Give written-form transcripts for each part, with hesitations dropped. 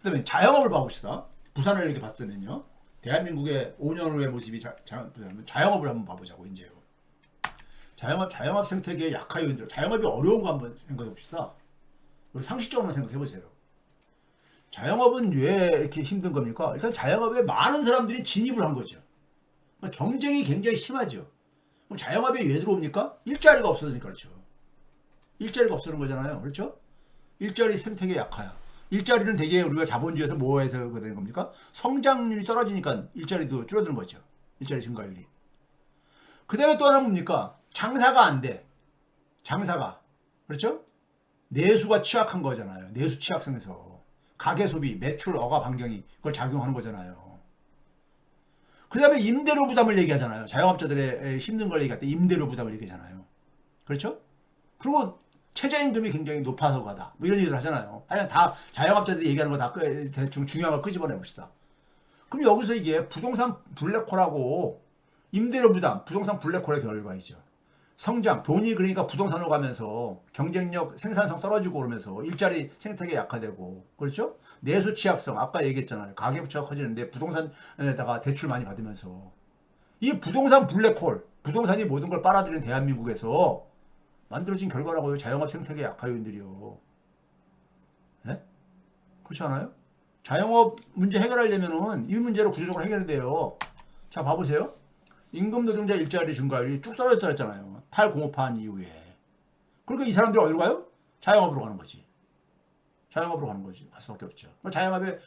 그다음에 자영업을 봐봅시다. 부산을 이렇게 봤으면요. 대한민국의 5년 후의 모습이 자영업을 한번 봐보자고 이제요. 자영업 생태계의 약한 요인들, 자영업이 어려운 거 한번 생각해 봅시다. 우리 상식적으로 생각해 보세요. 자영업은 왜 이렇게 힘든 겁니까? 일단 자영업에 많은 사람들이 진입을 한 거죠. 경쟁이 굉장히 심하죠. 그럼 자영업에 왜 들어옵니까? 일자리가 없어지니까 그렇죠. 일자리가 없어지는 거잖아요. 그렇죠? 일자리 생태계 약화야. 일자리는 대개 우리가 자본주의에서 뭐해서 되는 겁니까? 성장률이 떨어지니까 일자리도 줄어드는 거죠. 일자리 증가율이. 그 다음에 또 하나 뭡니까? 장사가 안 돼. 장사가. 그렇죠? 내수가 취약한 거잖아요. 내수 취약성에서. 가계 소비, 매출 억압 반경이 그걸 작용하는 거잖아요. 그 다음에 임대료 부담을 얘기하잖아요. 자영업자들의 힘든 걸 얘기할 때 임대료 부담을 얘기하잖아요. 그렇죠? 그리고 최저임금이 굉장히 높아서 가다. 뭐 이런 얘기를 하잖아요. 하여간 다 자영업자들이 얘기하는 거 다 대충 중요한 걸 끄집어내 봅시다. 그럼 여기서 이게 부동산 블랙홀하고 임대료 부담, 부동산 블랙홀의 결과이죠. 성장, 돈이 그러니까 부동산으로 가면서 경쟁력, 생산성 떨어지고 그러면서 일자리 생태계 약화되고, 그렇죠? 내수 취약성, 아까 얘기했잖아요. 가계부채가 커지는데 부동산에다가 대출 많이 받으면서 이 부동산 블랙홀, 부동산이 모든 걸 빨아들이는 대한민국에서 만들어진 결과라고요. 자영업 생태계 약화 요인들이요. 네? 그렇지 않아요? 자영업 문제 해결하려면은 이 문제로 구조적으로 해결해야 돼요. 자, 봐보세요. 임금 노동자 일자리 증가율이 쭉 떨어졌다 했잖아요. 8058 이후에. 그러니까 이 사람들이 어디로 가요? 자영업으로 가는 거지. 자영업으로 가는 거지. 갈 수밖에 없죠. 자영업의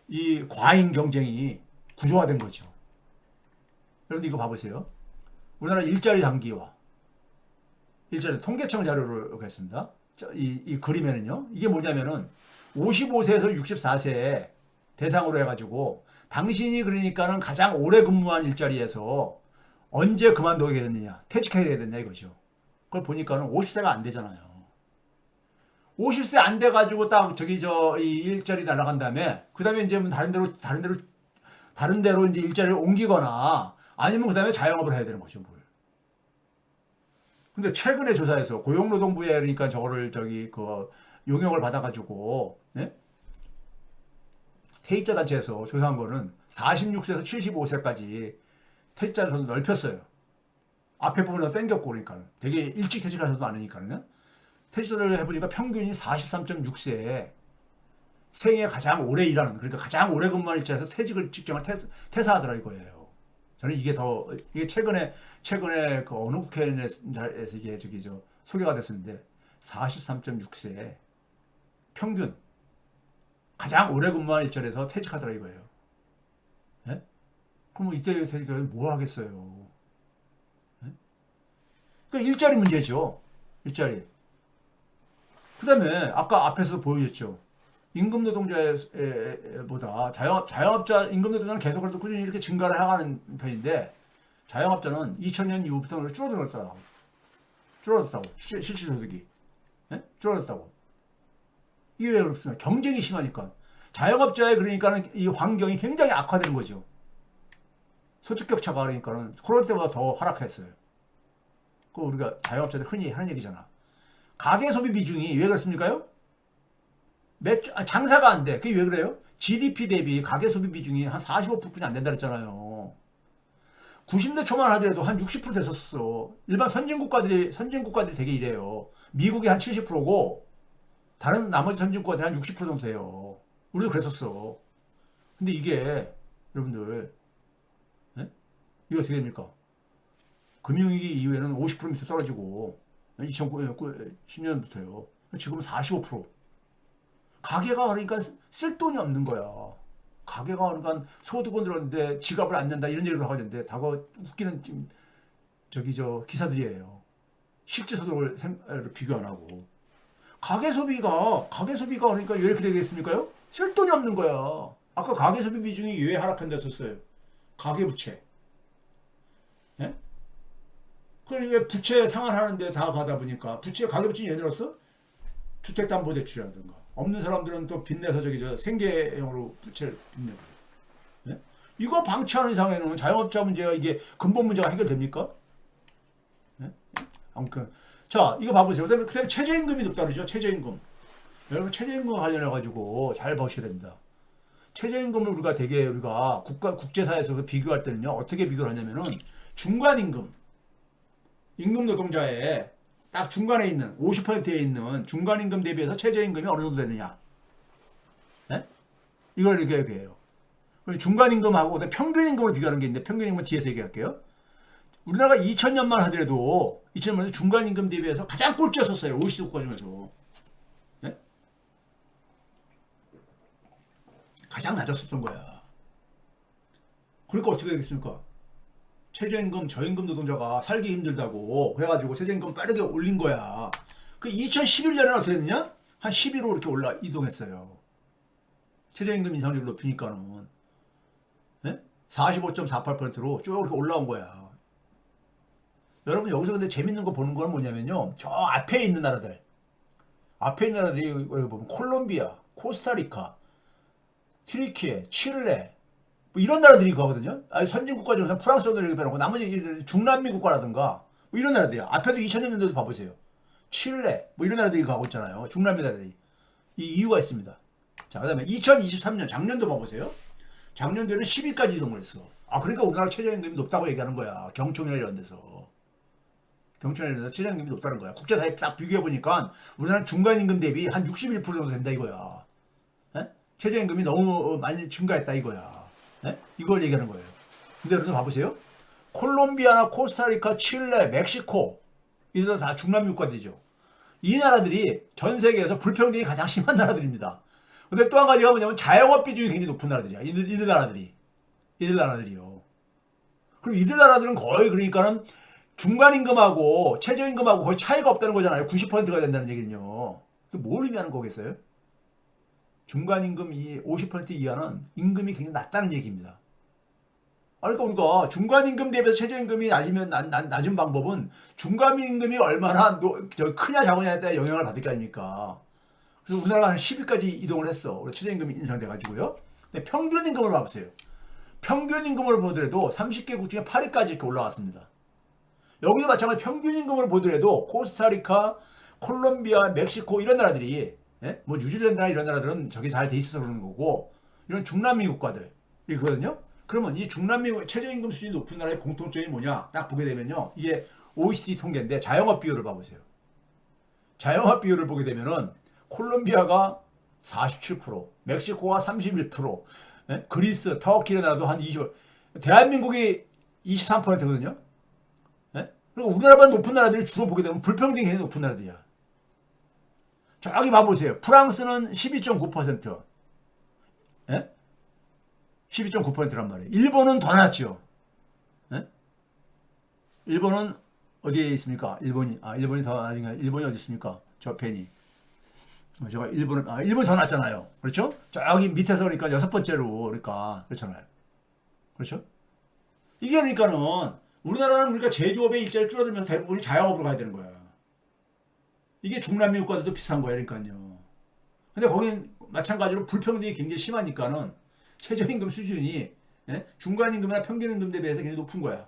이 과잉 경쟁이 구조화된 거죠. 여러분들 이거 봐보세요. 우리나라 일자리 단기와 일자리 통계청 자료를 이렇게 했습니다. 이 그림에는요. 이게 뭐냐면은 55세에서 64세 대상으로 해가지고 당신이 그러니까는 가장 오래 근무한 일자리에서 언제 그만두게 됐느냐, 퇴직해야 되느냐 이거죠. 그걸 보니까는 50세가 안 되잖아요. 50세 안 돼가지고 딱 이 일자리 날아간 다음에 그 다음에 이제 다른 데로 이제 일자리를 옮기거나 아니면 그 다음에 자영업을 해야 되는 거죠. 뭘. 근데 최근에 조사에서 고용노동부에 그러니까 저거를 용역을 받아가지고 네? 퇴직자 단체에서 조사한 거는 46세에서 75세까지 퇴직자를 더 넓혔어요. 앞에 부분에서 땡겼고 그러니까는 되게 일찍 퇴직할 사람도 많으니까는 퇴직을 해보니까 평균이 43.6세 생애 가장 오래 일하는 그러니까 가장 오래 근무한 일자리에서 퇴직을 직전을 퇴사하더라 이거예요. 저는 이게 최근에 그 어느 국회에서 이게 소개가 됐었는데 43.6세 평균 가장 오래 근무한 일자리에서 퇴직하더라 이거예요. 예? 그럼 이때 퇴직하면 뭐 하겠어요? 예? 그러니까 일자리 문제죠. 일자리. 그 다음에 아까 앞에서도 보여줬죠. 임금 노동자보다 자영업자 임금 노동자는 계속 그래도 꾸준히 이렇게 증가를 해가는 편인데 자영업자는 2000년 이후부터 줄어들었다고. 실질소득이. 예? 줄어들었다고. 이게 왜 그렇습니까? 경쟁이 심하니까. 자영업자의 그러니까는 이 환경이 굉장히 악화되는 거죠. 소득 격차가 그러니까는 코로나 때보다 더 하락했어요. 그 우리가 자영업자들 흔히 하는 얘기잖아. 가계 소비 비중이 왜 그렇습니까요? 장사가 안 돼. 그게 왜 그래요? GDP 대비 가계 소비 비중이 한 45%뿐이 안 된다 그랬잖아요. 90대 초만 하더라도 한 60% 됐었어. 일반 선진국가들이 되게 이래요. 미국이 한 70%고 다른 나머지 선진국가들이 한 60% 정도 돼요. 우리도 그랬었어. 근데 이게 여러분들 이거 어떻게 됩니까? 금융위기 이후에는 50% 밑에 떨어지고 2010년부터요. 지금은 45%. 가계가 그러니까 쓸 돈이 없는 거야. 가계가 그러니까 소득은 들었는데 지갑을 안 낸다 이런 얘기를 하는데 다가 웃기는 기사들이에요. 실제 소득을 비교 안 하고. 가계 소비가 그러니까 왜 이렇게 되겠습니까요? 쓸 돈이 없는 거야. 아까 가계 소비 비중이 왜 하락한다 했었어요? 가계 부채. 예? 그러니까 부채 상환하는데 다 가다 보니까 가계 부채는 왜 늘었어? 주택담보대출이라든가 없는 사람들은 또 빚내서 생계형으로 부채를 빚내고. 예? 이거 방치하는 이상에는 자영업자 문제가 이게 근본 문제가 해결됩니까? 예? 아무튼 자 이거 봐보세요. 그다음에 최저임금이 높다 그러죠. 최저임금. 여러분 최저임금 관련해 가지고 잘 보셔야 됩니다. 최저임금을 우리가 국제사회에서 비교할 때는요 어떻게 비교를 하냐면은 중간임금, 임금 노동자의 딱 중간에 있는 50%에 있는 중간임금 대비해서 최저임금이 어느 정도 되느냐, 네? 이걸 이렇게 얘기해요. 중간임금하고 평균임금을 비교하는 게 있는데 평균임금은 뒤에서 얘기할게요. 우리나라가 2000년만 하더라도 2000년만 중간임금 대비해서 가장 꼴찌였었어요. OECD 국가 중에서. 네? 가장 낮았었던 거야. 그러니까 어떻게 되겠습니까? 최저임금, 저임금 노동자가 살기 힘들다고 그래가지고 최저임금 빠르게 올린 거야. 그 2011년에는 어떻게 됐느냐? 한 11로 이렇게 이동했어요. 최저임금 인상률을 높이니까는. 네? 45.48%로 쭉 이렇게 올라온 거야. 여러분 여기서 근데 재밌는 거 보는 건 뭐냐면요. 저 앞에 있는 나라들. 앞에 있는 나라들이 여기 보면 콜롬비아, 코스타리카, 튀르키예, 칠레 뭐 이런 나라들이 거거든요. 아니, 선진국가 중에서 프랑스 정도를 빼놓고 나머지 중남미 국가라든가 뭐 이런 나라들이야. 앞에도 2000년대도 봐보세요. 칠레 뭐 이런 나라들이 가고 있잖아요. 중남미 나라들이. 이 이유가 있습니다. 자, 그 다음에 2023년 작년도 봐보세요. 작년도에는 10위까지 이동을 했어. 아, 그러니까 우리나라 최저임금이 높다고 얘기하는 거야. 경총이나 이런 데서. 경총이나 이런 데서 최저임금이 높다는 거야. 국제사회 딱 비교해보니까 우리나라는 중간임금 대비 한 61% 정도 된다 이거야. 에? 최저임금이 너무 많이 증가했다 이거야. 에? 이걸 얘기하는 거예요. 근데 여러분 봐보세요. 콜롬비아나 코스타리카, 칠레, 멕시코 이들 다 중남미 국가들이죠. 이 나라들이 전 세계에서 불평등이 가장 심한 나라들입니다. 근데 또 한 가지가 뭐냐면 자영업 비중이 굉장히 높은 나라들이야. 이들 나라들이요. 그럼 이들 나라들은 거의 그러니까는 중간임금하고 최저임금하고 거의 차이가 없다는 거잖아요. 90%가 된다는 얘기는요. 뭘 의미하는 거겠어요? 중간임금 50% 이하는 임금이 굉장히 낮다는 얘기입니다. 그러니까 우리가 중간임금 대비해서 최저임금이 낮은 방법은 중간임금이 얼마나 크냐 작으냐에 따라 영향을 받을 게 아닙니까? 그래서 우리나라가 한 10위까지 이동을 했어. 우리 최저임금이 인상돼가지고요. 근데 평균임금을 봐보세요. 평균임금을 보더라도 30개국 중에 8위까지 이렇게 올라왔습니다. 여기도 마찬가지 평균임금을 보더라도 코스타리카, 콜롬비아, 멕시코 이런 나라들이 뭐 뉴질랜드나 이런 나라들은 저게 잘 돼 있어서 그러는 거고 이런 중남미 국가들이거든요. 그러면 이 중남미 최저임금 수준이 높은 나라의 공통점이 뭐냐? 딱 보게 되면요. 이게 OECD 통계인데 자영업 비율을 봐보세요. 자영업 비율을 보게 되면은 콜롬비아가 47%, 멕시코가 31%, 그리스, 터키 이런 나라도 한 20%, 대한민국이 23%거든요. 그리고 우리나라보다 높은 나라들이 주로 보게 되면 불평등이 굉장히 높은 나라들이야. 저기 봐보세요. 프랑스는 12.9%. 12.9%란 말이에요. 일본은 더 낮죠. 일본은 어디에 있습니까? 일본이 더 나중에 일본이 어디 있습니까? 저 펜이. 제가 일본이 더 낮잖아요. 그렇죠? 저기 밑에서 그러니까 6번째로 그러니까 그렇잖아요. 그렇죠? 이게 그러니까는 우리나라는 그러니까 제조업의 일자리 줄어들면서 대부분이 자영업으로 가야 되는 거야. 이게 중남미 국가들도 비슷한 거야, 그러니까요. 근데 거긴 마찬가지로 불평등이 굉장히 심하니까는 최저임금 수준이 중간임금이나 평균임금 대비해서 굉장히 높은 거야.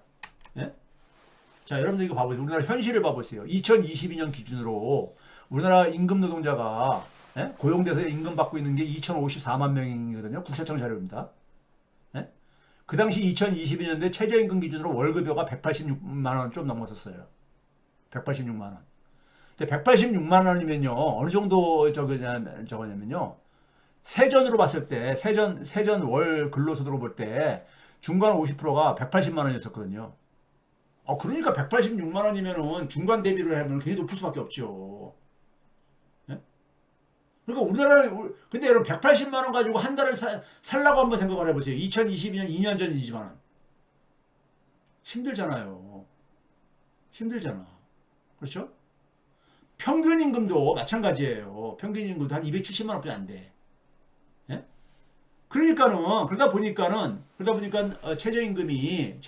자, 여러분들 이거 봐보세요. 우리나라 현실을 봐보세요. 2022년 기준으로 우리나라 임금 노동자가 고용돼서 임금 받고 있는 게 2,054만 명이거든요. 국세청 자료입니다. 그 당시 2022년도에 최저임금 기준으로 월급여가 186만 원 좀 넘었었어요. 186만 원. 근데 186만 원이면요. 어느 정도 저거냐면요. 세전으로 봤을 때 세전 월 근로소득으로 볼 때 중간 50%가 180만 원이었었거든요. 그러니까 186만 원이면은 중간 대비를 하면 굉장히 높을 수밖에 없죠. 그러니까 우리나라는 근데 여러분 180만 원 가지고 한 달을 살라고 한번 생각을 해보세요. 2022년 2년 전이지만 힘들잖아요. 힘들잖아. 그렇죠? 평균 임금도 마찬가지예요. 평균 임금도 한 270만 원밖에 안 돼. 그러다 보니까 최저임금이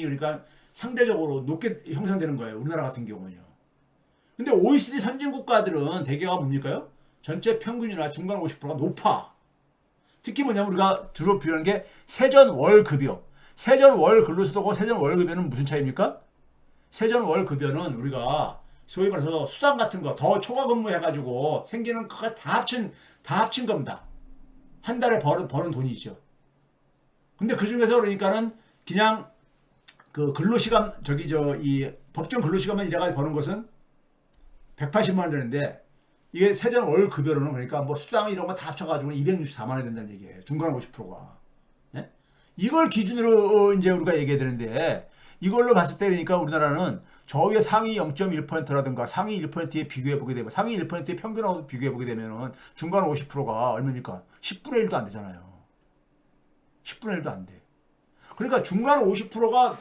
그러니까 상대적으로 높게 형성되는 거예요. 우리나라 같은 경우는요. 근데 OECD 선진 국가들은 대개가 뭡니까요? 전체 평균이나 중간 50%가 높아. 특히 뭐냐면 우리가 주로 비교하는 게 세전 월급이요. 세전 월 근로소득하고 세전 월급여는 무슨 차이입니까? 세전 월급여는 우리가 소위 말해서 수당 같은 거 더 초과 근무해가지고 생기는 거 다 합친 겁니다. 한 달에 버는 돈이죠. 근데 그 중에서 그러니까는 그냥 그 근로시간 이 법정 근로시간만 일해가지고 버는 것은 180만 원 되는데 이게 세전 월 급여로는 그러니까 뭐 수당 이런 거 다 합쳐가지고 264만 원 된다는 얘기예요. 중간 50%가. 예? 이걸 기준으로 이제 우리가 얘기해야 되는데 이걸로 봤을 때 그러니까 우리나라는 저기에 상위 0.1%라든가 상위 1%에 비교해 보게 되면 상위 1%의 평균하고 비교해 보게 되면은 중간 50%가 얼마입니까? 10분의 1도 안 되잖아요. 10분의 1도 안 돼. 그러니까 중간 50%가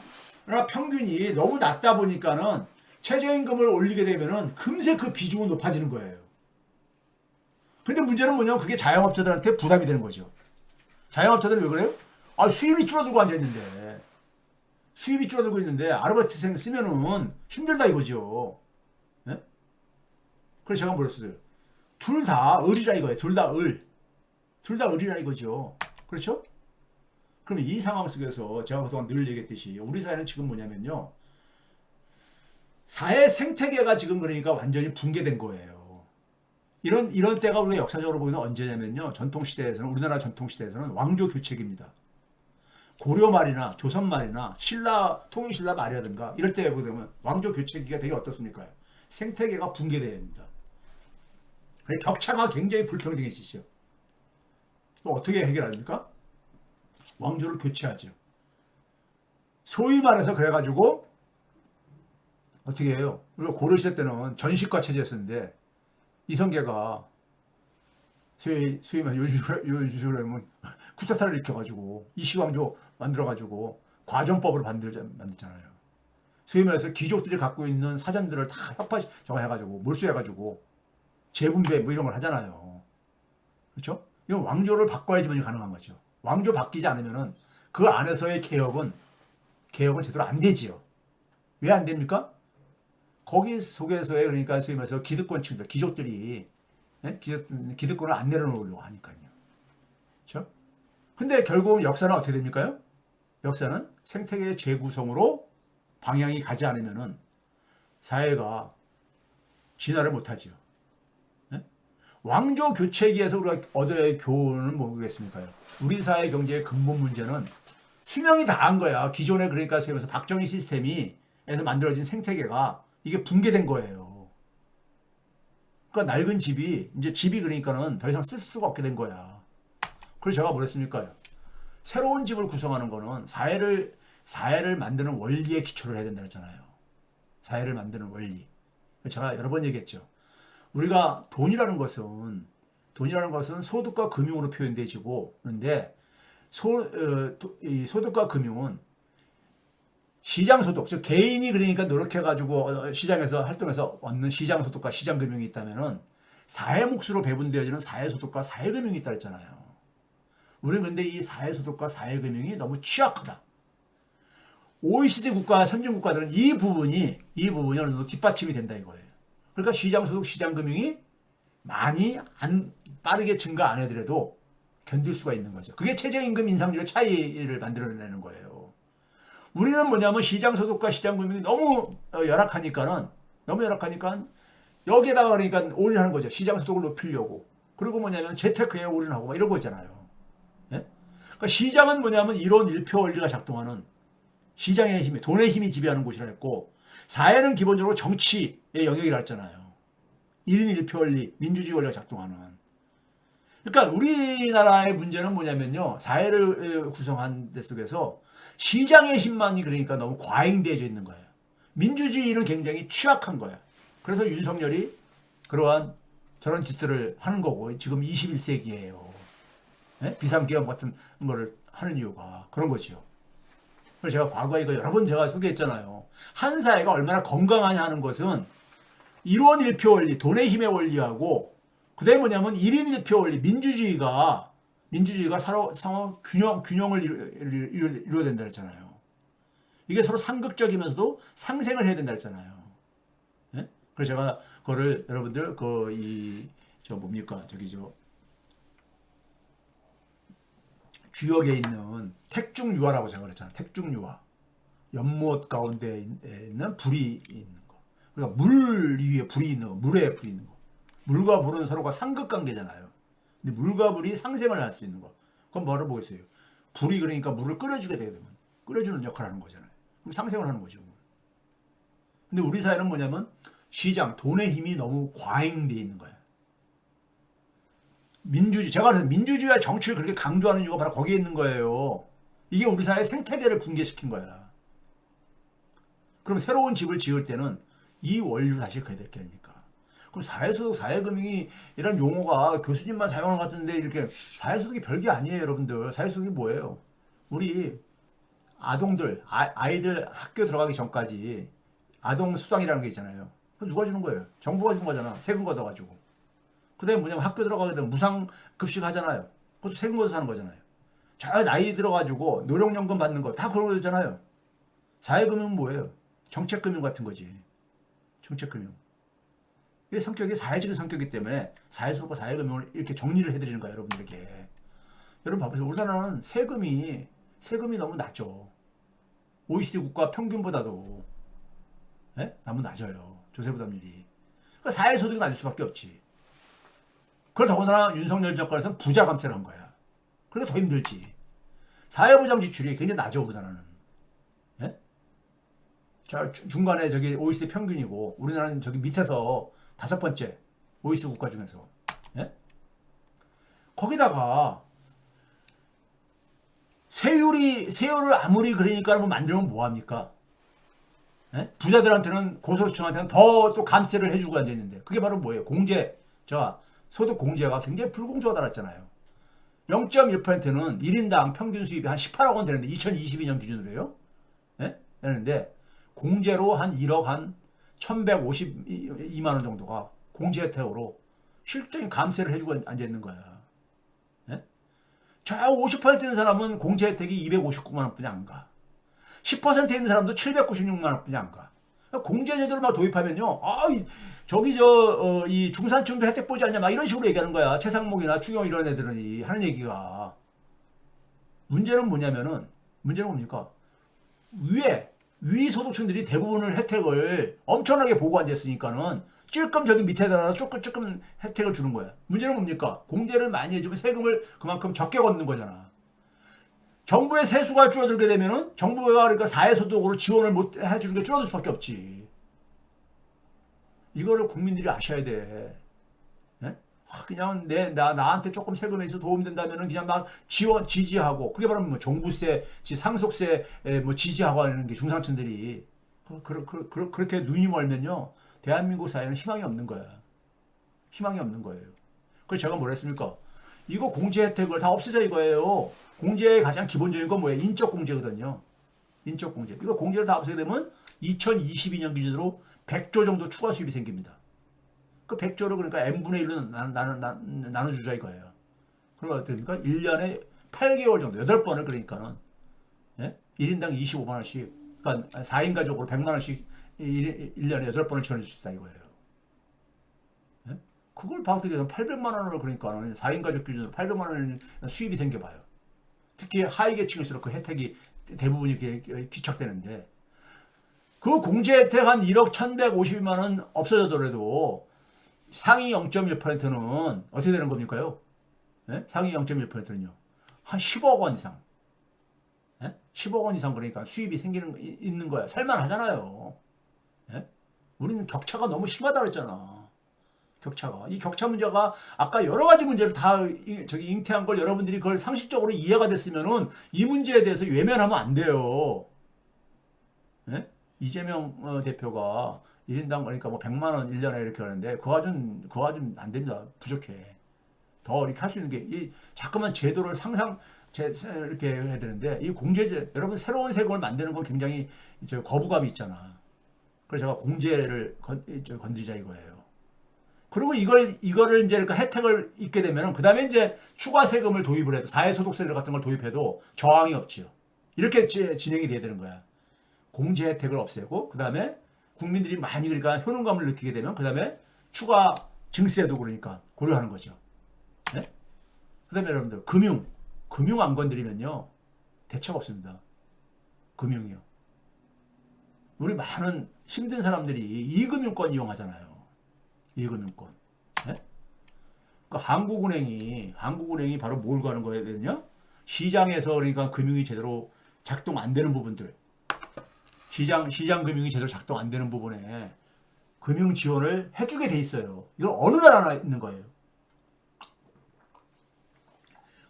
평균이 너무 낮다 보니까는 최저임금을 올리게 되면은 금세 그 비중은 높아지는 거예요. 근데 문제는 뭐냐면 그게 자영업자들한테 부담이 되는 거죠. 자영업자들은 왜 그래요? 아, 수입이 줄어들고 앉아있는데. 수입이 줄어들고 있는데 아르바이트생 쓰면은 힘들다 이거죠. 예? 그래서 제가 뭐랬어요? 둘 다 을이라 이거예요. 둘 다 을. 둘 다 을이라 이거죠. 그렇죠? 그럼 이 상황 속에서 제가 그동안 늘 얘기했듯이 우리 사회는 지금 뭐냐면요. 사회 생태계가 지금 그러니까 완전히 붕괴된 거예요. 이런 때가 우리가 역사적으로 보면 언제냐면요. 전통시대에서는, 우리나라 전통시대에서는 왕조 교체기입니다. 고려 말이나 조선 말이나 통일신라 말이라든가 이럴 때 보면 왕조 교체기가 되게 어떻습니까? 생태계가 붕괴되어야 됩니다. 격차가 굉장히 불평등해지죠. 어떻게 해결합니까? 왕조를 교체하죠. 소위 말해서 그래가지고 어떻게 해요? 우리가 고려시대 때는 전시과 체제였었는데 이성계가 소위 말해 요즘으로 하면 쿠데타를 일으켜가지고 이시왕조 만들어가지고 과정법을 만들잖아요. 소위 말해서 귀족들이 갖고 있는 사전들을 다 협파해가지고 몰수해가지고 재분배 뭐 이런 걸 하잖아요. 그렇죠? 이건 왕조를 바꿔야지만 가능한 거죠. 왕조 바뀌지 않으면은 그 안에서의 개혁은 제대로 안 되지요. 왜 안 됩니까? 거기 속에서의 그러니까 소위 말해서 기득권층들, 귀족들이 기득권을 안 내려놓으려고 하니까요. 그렇죠? 근데 결국은 역사는 어떻게 됩니까? 역사는 생태계의 재구성으로 방향이 가지 않으면은 사회가 진화를 못하지요. 네? 왕조 교체기에서 우리가 얻어야 교훈은 뭐겠습니까? 우리 사회 경제의 근본 문제는 수명이 다한 거야. 기존에 그러니까 소위 말해서 박정희 시스템이 에서 만들어진 생태계가 이게 붕괴된 거예요. 그러니까 낡은 집이 그러니까는 더 이상 쓸 수가 없게 된 거야. 그래서 제가 뭐랬습니까? 새로운 집을 구성하는 거는 사회를 만드는 원리에 기초를 해야 된다 했잖아요. 사회를 만드는 원리. 제가 여러 번 얘기했죠. 우리가 돈이라는 것은 소득과 금융으로 표현되지고 그런데 소득과 금융은 시장소득, 즉 개인이 그러니까 노력해가지고 시장에서 활동해서 얻는 시장소득과 시장금융이 있다면은 사회 몫으로 배분되어지는 사회소득과 사회금융이 있다 했잖아요. 우리는 근데 이 사회소득과 사회금융이 너무 취약하다. OECD 국가, 선진국가들은 이 부분이 어느 정도 뒷받침이 된다 이거예요. 그러니까 시장소득, 시장금융이 많이 빠르게 증가 안 해더라도 견딜 수가 있는 거죠. 그게 최저임금 인상률의 차이를 만들어내는 거예요. 우리는 뭐냐면 시장소득과 시장금융이 너무 열악하니까 여기에다가 그러니까 올인하는 거죠. 시장소득을 높이려고. 그리고 뭐냐면 재테크에 올인하고 막 이런 거 있잖아요. 예? 그러니까 시장은 뭐냐면 이론 일표 원리가 작동하는 시장의 힘이, 돈의 힘이 지배하는 곳이라 했고, 사회는 기본적으로 정치의 영역이라 했잖아요. 1인 1표 원리, 민주주의 원리가 작동하는. 그러니까 우리나라의 문제는 뭐냐면요. 사회를 구성한 데 속에서 시장의 힘만이 그러니까 너무 과잉되어져 있는 거예요. 민주주의는 굉장히 취약한 거예요. 그래서 윤석열이 그러한 저런 짓들을 하는 거고 지금 21세기예요. 네? 비상계엄 같은 거를 하는 이유가 그런 거지요. 그래서 제가 과거에 이거 여러 번 제가 소개했잖아요. 한 사회가 얼마나 건강하냐 하는 것은 1원 1표 원리, 돈의 힘의 원리하고 그다음에 뭐냐면 1인 1표 원리, 민주주의가 서로 균형을 이루어야 된다 했잖아요. 이게 서로 상극적이면서도 상생을 해야 된다 했잖아요. 예? 그래서 제가 그거를 여러분들 주역에 있는 택중유화라고 제가 그랬잖아요. 택중유화. 연못 가운데 있는 불이 있는 거. 그러니까 물 위에 불이 있는 거, 물에 불이 있는 거. 물과 불은 서로가 상극 관계잖아요. 근데 물과 불이 상생을 할 수 있는 거. 그건 뭐를 보겠어요? 불이 그러니까 물을 끓여주게 되게 되면 끓여주는 역할을 하는 거잖아요. 그럼 상생을 하는 거죠. 근데 우리 사회는 뭐냐면 시장, 돈의 힘이 너무 과잉돼 있는 거야. 민주주의, 제가 그래서 민주주의와 정치를 그렇게 강조하는 이유가 바로 거기에 있는 거예요. 이게 우리 사회 생태계를 붕괴시킨 거야. 그럼 새로운 집을 지을 때는 이 원리로 다시 가야 될 게 아닙니까? 그럼 사회소득, 사회금융이 이런 용어가 교수님만 사용하는 것 같은데 이렇게 사회소득이 별게 아니에요, 여러분들. 사회소득이 뭐예요? 우리 아동들, 아이들 학교 들어가기 전까지 아동 수당이라는 게 있잖아요. 그거 누가 주는 거예요? 정부가 주는 거잖아. 세금 걷어가지고. 그 다음에 뭐냐면 학교 들어가게 되면 무상급식 하잖아요. 그것도 세금 걷어서 하는 거잖아요. 저 나이 들어가지고 노령연금 받는 거 다 그런 거잖아요. 사회금융은 뭐예요? 정책금융 같은 거지. 정책금융. 이게 성격이 사회적인 성격이기 때문에 사회소득과 사회금융을 이렇게 정리를 해드리는 거예요, 여러분들에게. 여러분 봐보세요. 우리나라는 세금이 너무 낮죠. OECD 국가 평균보다도 너무 낮아요. 조세부담률이. 그러니까 사회소득이 낮을 수밖에 없지. 그걸 더군다나 윤석열 정권에서는 부자 감세를 한 거야. 그러니까 더 힘들지. 사회보장 지출이 굉장히 낮아, 우리나라는. 예? 저 중간에 저기 OECD 평균이고 우리나라는 저기 밑에서 5번째 OECD 국가 중에서. 예? 거기다가 세율을 아무리 그러니까 뭐 만들면 뭐합니까? 예? 부자들한테는 고소득층한테는 더 또 감세를 해주고 앉아있는데 그게 바로 뭐예요? 공제. 소득 공제가 굉장히 불공정하게 달았잖아요. 0.1%는 1인당 평균 수입이 한 18억 원 되는데 2022년 기준으로요. 예? 되는데 공제로 한 1억 한 1152만 원 정도가 공제 혜택으로 실적인 감세를 해주고 앉아있는 거야. 예? 저 50% 있는 사람은 공제 혜택이 259만 원뿐이 안 가. 10% 있는 사람도 796만 원뿐이 안 가. 공제 제도를 막 도입하면요, 이 중산층도 혜택 보지 않냐, 막 이런 식으로 얘기하는 거야. 최상목이나 추경 이런 애들은 하는 얘기가. 문제는 뭡니까? 위 소득층들이 대부분을 혜택을 엄청나게 보고 앉았으니까는 찔끔 저기 밑에다가 조금 혜택을 주는 거야. 문제는 뭡니까? 공제를 많이 해주면 세금을 그만큼 적게 걷는 거잖아. 정부의 세수가 줄어들게 되면은 정부가 그러니까 사회소득으로 지원을 못 해주는 게 줄어들 수밖에 없지. 이거를 국민들이 아셔야 돼. 네? 그냥 나한테 조금 세금에 있어 도움된다면은 그냥 막 지지하고 그게 바로 뭐 종부세, 상속세 뭐 지지하고 하는 게 중상층들이 그렇게 눈이 멀면요 대한민국 사회는 희망이 없는 거야. 희망이 없는 거예요. 그래서 제가 뭐라 했습니까? 이거 공제 혜택을 다 없애자 이거예요. 공제의 가장 기본적인 건 뭐예요? 인적 공제거든요. 인적 공제. 이거 공제를 다 없애게 되면 2022년 기준으로 100조 정도 추가 수입이 생깁니다. 그 100조를 그러니까 n분의 1로 나눠주자 이거예요. 그러면 어떻게 됩니까? 1년에 8개월 정도, 8번을 그러니까는 1인당 25만 원씩, 그러니까 4인 가족으로 100만 원씩 1년에 8번을 지원해 주셨다 이거예요. 그걸 봐도 되면 800만 원을 그러니까 4인 가족 기준으로 800만 원 수입이 생겨봐요. 특히 하위 계층일수록 그 혜택이 대부분이 이렇게 귀착되는데 그 공제 혜택 한 1억 1152만 원 없어져더라도 상위 0.1%는 어떻게 되는 겁니까요? 상위 0.1%는요. 한 10억 원 이상. 10억 원 이상 그러니까 수입이 있는 거야. 살만하잖아요. 우리는 격차가 너무 심하다 그랬잖아. 이 격차 문제가 아까 여러 가지 문제를 다 잉태한 걸 여러분들이 그걸 상식적으로 이해가 됐으면은 이 문제에 대해서 외면하면 안 돼요. 이재명 대표가 1인당 그러니까 뭐 100만 원 1년에 이렇게 하는데 그거 좀 안 됩니다. 부족해. 더 이렇게 할 수 있는 게 자꾸만 제도를 이렇게 해야 되는데 이 공제제 여러분 새로운 세금을 만드는 건 굉장히 거부감이 있잖아. 그래서 제가 공제를 건드리자 이거예요. 그리고 이거를 이제 그러니까 혜택을 입게 되면 그다음에 이제 추가 세금을 도입을 해도 사회소득세 같은 걸 도입해도 저항이 없지요. 이렇게 진행이 돼야 되는 거야. 공제 혜택을 없애고 그다음에 국민들이 많이 그러니까 효능감을 느끼게 되면 그다음에 추가 증세도 그러니까 고려하는 거죠. 그다음에 여러분들 금융 안 건드리면요 대책 없습니다. 금융이요. 우리 많은 힘든 사람들이 이금융권 이용하잖아요. 이금융권. 네? 그러니까 한국은행이 바로 뭘 가는 거거든요. 시장에서 그러니까 금융이 제대로 작동 안 되는 부분들, 시장 금융이 제대로 작동 안 되는 부분에 금융 지원을 해주게 돼 있어요. 이건 어느 나라나 있는 거예요.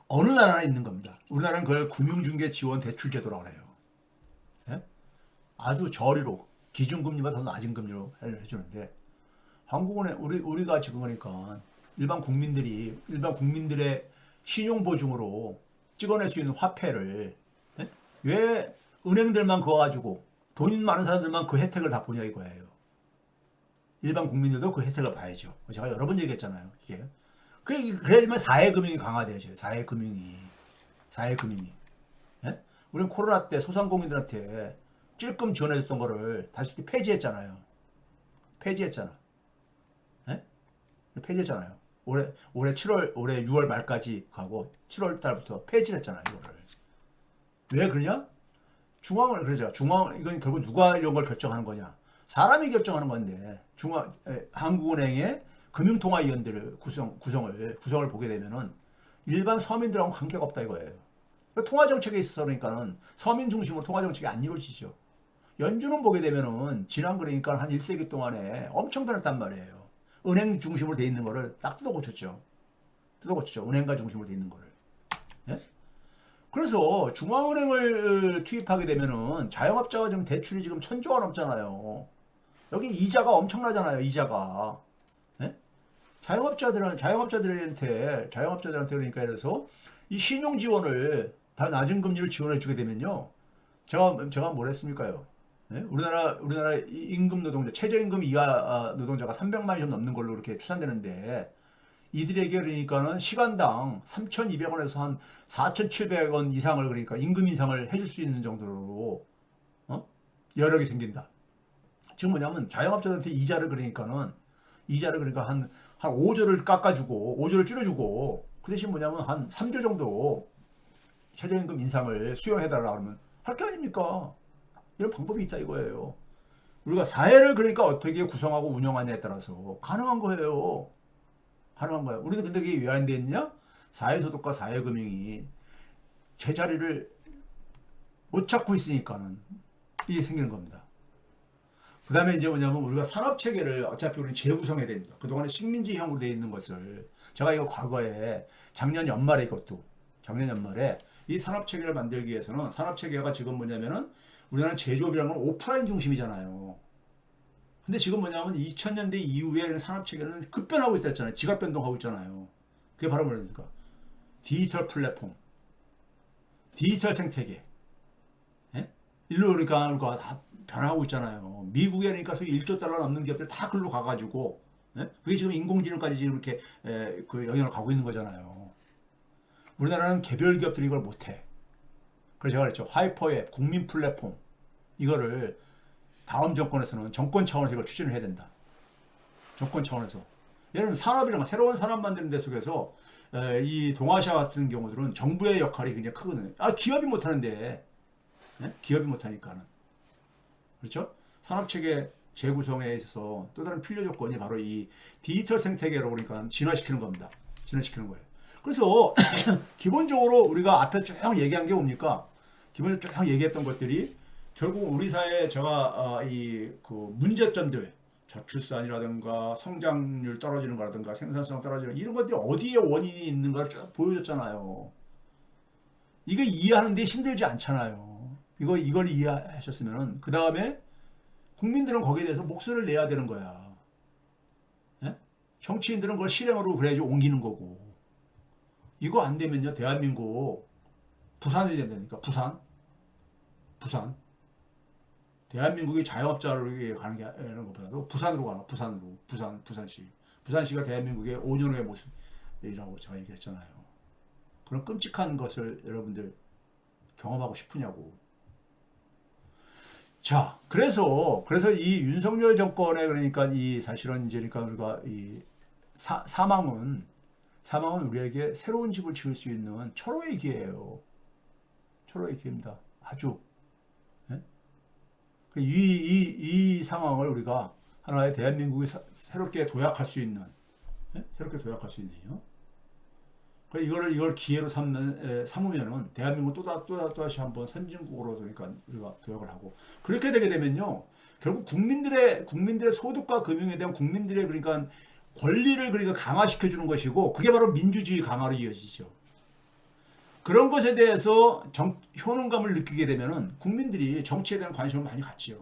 어느 나라나 있는 겁니다. 우리나라는 그걸 금융중개 지원 대출 제도라고 해요. 네? 아주 저리로 기준금리보다 더 낮은 금리로 해주는데 한국은행 우리가 지금 그러니까 일반 국민들의 신용 보증으로 찍어낼 수 있는 화폐를 네? 왜 은행들만 그거 가지고 돈 많은 사람들만 그 혜택을 다 보냐 이거예요. 일반 국민들도 그 혜택을 봐야죠. 제가 여러 번 얘기했잖아요. 이게 그래야지만 사회금융이 강화되죠. 사회금융이. 예? 우리는 코로나 때 소상공인들한테 찔끔 지원해줬던 거를 다시 폐지했잖아요. 예? 폐지했잖아요. 올해 6월 말까지 가고 7월 달부터 폐지를 했잖아요. 이거를. 왜 그러냐? 이건 결국 누가 이런 걸 결정하는 거냐? 사람이 결정하는 건데 한국은행의 금융통화위원들을 구성을 보게 되면은 일반 서민들하고 관계가 없다 이거예요. 통화정책에 있어서 그러니까는 서민 중심으로 통화정책이 안 이루어지죠. 연준은 보게 되면은 지난 그러니까 한 1세기 동안에 엄청 변했단 말이에요. 은행 중심으로 돼 있는 거를 딱 뜯어고쳤죠. 은행가 중심으로 돼 있는 거를. 예? 그래서 중앙은행을 투입하게 되면은 자영업자가 지금 대출이 지금 1,000조가 넘잖아요. 여기 이자가 엄청나잖아요. 이자가. 예? 자영업자들한테 그러니까 예를 들어서 이 신용 지원을 다 낮은 금리로 지원해 주게 되면요. 제가 뭘 했습니까요? 예? 우리나라 임금 노동자, 최저임금 이하 노동자가 300만이 좀 넘는 걸로 이렇게 추산되는데 이들에게 그러니까는 시간당 3,200원에서 한 4,700원 이상을 그러니까 임금 인상을 해줄 수 있는 정도로 여력이 생긴다. 지금 뭐냐면 자영업자한테 이자를 그러니까 한 5조를 깎아주고 5조를 줄여주고 그 대신 뭐냐면 한 3조 정도 최저임금 인상을 수용해달라 그러면 할 게 아닙니까? 이런 방법이 있다 이거예요. 우리가 사회를 그러니까 어떻게 구성하고 운영하냐에 따라서 가능한 거예요. 우리는 근데 그게 왜 안 돼 있느냐? 사회소득과 사회금융이 제자리를 못 찾고 있으니까는 이게 생기는 겁니다. 그 다음에 이제 뭐냐면 우리가 산업체계를 어차피 우리는 재구성해야 됩니다. 그동안에 식민지형으로 되어 있는 것을 제가 이거 과거에 작년 연말에 이 산업체계를 만들기 위해서는 산업체계가 지금 뭐냐면은 우리나라는 제조업이라는 건 오프라인 중심이잖아요. 근데 지금 뭐냐면 2000년대 이후에 산업체계는 급변하고 있었잖아요. 지각 변동하고 있잖아요. 그게 바로 뭐입니까? 디지털 플랫폼, 디지털 생태계. 예? 일로 그러니까 다 변하고 있잖아요. 미국에 그러니까 소위 1조 달러 넘는 기업들 다 글로 가가지고 예? 그게 지금 인공지능까지 지금 이렇게 그 영향을 가고 있는 거잖아요. 우리나라는 개별 기업들이 이걸 못해. 그래서 제가 그랬죠. 하이퍼앱, 국민 플랫폼 이거를 다음 정권에서는 정권 차원에서 이걸 추진을 해야 된다. 정권 차원에서. 예를 들면 산업이란 새로운 산업 만드는 데 속에서 이 동아시아 같은 경우들은 정부의 역할이 굉장히 크거든요. 기업이 못하는데 기업이 못하니까는 그렇죠? 산업체계 재구성에 있어서 또 다른 필요 조건이 바로 이 디지털 생태계로 그러니까 진화시키는 겁니다. 진화시키는 거예요. 그래서 기본적으로 우리가 앞에 쭉 얘기한 게 뭡니까? 기본적으로 쭉 얘기했던 것들이 결국 우리 사회에 제가 그 문제점들 저출산이라든가 성장률 떨어지는 거라든가 생산성 떨어지는 이런 것들이 어디에 원인이 있는가를 쭉 보여줬잖아요. 이게 이해하는데 힘들지 않잖아요. 이걸 이해하셨으면 그 다음에 국민들은 거기에 대해서 목소리를 내야 되는 거야. 예? 정치인들은 그걸 실행으로 그래야지 옮기는 거고. 이거 안 되면요 대한민국 부산이 된다니까. 부산. 대한민국이 자영업자로 가는 게 아니라 것보다도 부산으로 가나. 부산시가 대한민국의 5년 후의 모습이라고 제가 얘기했잖아요. 그런 끔찍한 것을 여러분들 경험하고 싶으냐고. 자, 그래서 이 윤석열 정권의 그러니까 이 사실은 이제 그러니까 우리가 이 사망은 우리에게 새로운 집을 지을 수 있는 철호의 기회예요. 철호의 기회입니다. 아주. 예? 이 상황을 우리가 하나의 대한민국이 새롭게 도약할 수 있는, 예? 새롭게 도약할 수 있네요. 이걸 기회로 삼으면은 대한민국 또다시 한번 선진국으로 그러니까 우리가 도약을 하고 그렇게 되게 되면요 결국 국민들의 소득과 금융에 대한 국민들의 그러니까 권리를 그러니까 강화시켜 주는 것이고 그게 바로 민주주의 강화로 이어지죠. 그런 것에 대해서 효능감을 느끼게 되면은 국민들이 정치에 대한 관심을 많이 갖지요.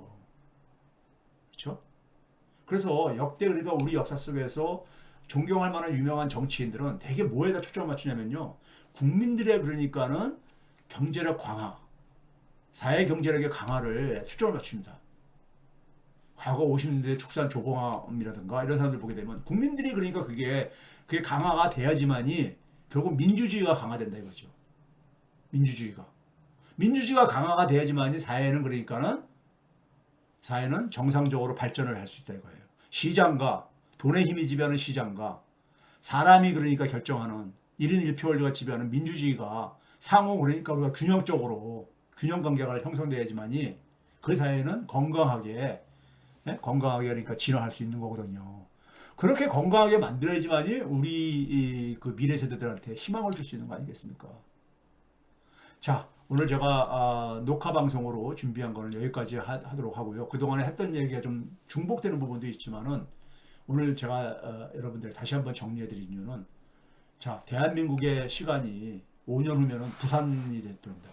그렇죠? 그래서 역대 그러니까 우리 역사 속에서 존경할 만한 유명한 정치인들은 대개 뭐에다 초점을 맞추냐면요. 국민들의 그러니까는 경제력 강화, 사회 경제력의 강화를 초점을 맞춥니다. 과거 50년대 축산 조봉암이라든가 이런 사람들 보게 되면 국민들이 그러니까 그게 강화가 돼야지만이 결국 민주주의가 강화된다 이거죠. 민주주의가 강화가 돼야지만이 사회는 정상적으로 발전을 할 수 있다 이거예요. 시장과 돈의 힘이 지배하는 시장과 사람이 그러니까 결정하는 1인 1표 원리가 지배하는 민주주의가 상호 그러니까 우리가 균형적으로 균형 관계가 형성돼야지만이 그 사회는 건강하게 그러니까 진화할 수 있는 거거든요. 그렇게 건강하게 만들어야지만이 우리 그 미래 세대들한테 희망을 줄 수 있는 거 아니겠습니까? 자, 오늘 제가 녹화 방송으로 준비한 거는 여기까지 하도록 하고요. 그동안에 했던 얘기가 좀 중복되는 부분도 있지만은 오늘 제가 여러분들 다시 한번 정리해 드린 이유는 자, 대한민국의 시간이 5년 후면은 부산이 될 겁니다.